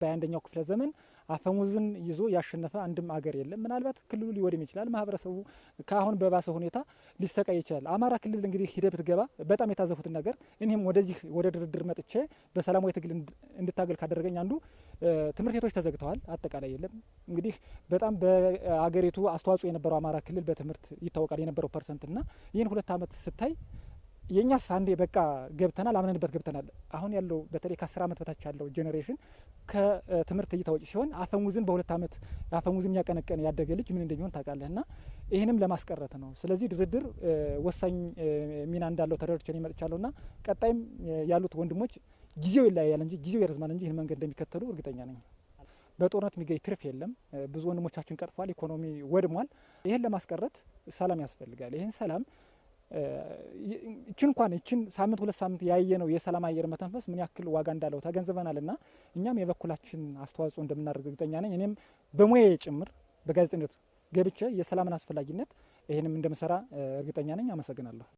በ21ኛው ክፍለ ዘመን አፈሙዝን ይዞ ያሸነፈ አንድም አገር የለም። ምናልባት ክልሉ ሊወድም ይችላል፣ ማህበረሰቡ ከአሁን በባሰ ሁኔታ ሊሰቃይ ይችላል። አማራ ክልል እንግዲህ ሂደህ ብትገባ በጣም የታዘፉትን ነገር እኔም ወደዚህ ወደ ድርድር መጥቼ በሰላማዊ ትግል እንድታገል ካደረገኝ አንዱ ትምህርት ቤቶች ተዘግተዋል፣ አጠቃላይ የለም። እንግዲህ በጣም በአገሪቱ አስተዋጽኦ የነበረው አማራ ክልል በትምህርት ይታወቃል የነበረው ፐርሰንት እና ይህን 2 ዓመት ስታይ የኛስ አንዴ በቃ ገብተናል አምነንበት ገብተናል። አሁን ያለው በተለይ ከ10 ዓመት በታች ያለው ጄኔሬሽን ከትምህርት እይታ ውጭ ሲሆን አፈሙዝን በ2 ዓመት አፈሙዝን ያቀነቀነ ያደገ ልጅ ምን እንደሚሆን ታውቃለህና ይህንም ለማስቀረት ነው። ስለዚህ ድርድር ወሳኝ ሚና እንዳለው ተረድቼ ነው መጥቻለሁና ቀጣይም ያሉት ወንድሞች ጊዜው ይለያያል እንጂ ጊዜው ይረዝማል እንጂ ይህን መንገድ እንደሚከተሉ እርግጠኛ ነኝ። በጦርነት የሚገኝ ትርፍ የለም። ብዙ ወንድሞቻችን ቀርፏል፣ ኢኮኖሚ ወድሟል። ይህን ለማስቀረት ሰላም ያስፈልጋል። ይህን ሰላም ይችን ሳምንት 2 ሳምንት ያየነው የሰላም አየር መተንፈስ ምን ያክል ዋጋ እንዳለው ተገንዝበናልና እኛም የበኩላችን አስተዋጽኦ እንደምናደርግ እርግጠኛ ነኝ። እኔም በሙያዬ ጭምር በጋዜጠኝነት ገብቼ የሰላምን አስፈላጊነት ይህንም እንደምሰራ እርግጠኛ ነኝ። አመሰግናለሁ።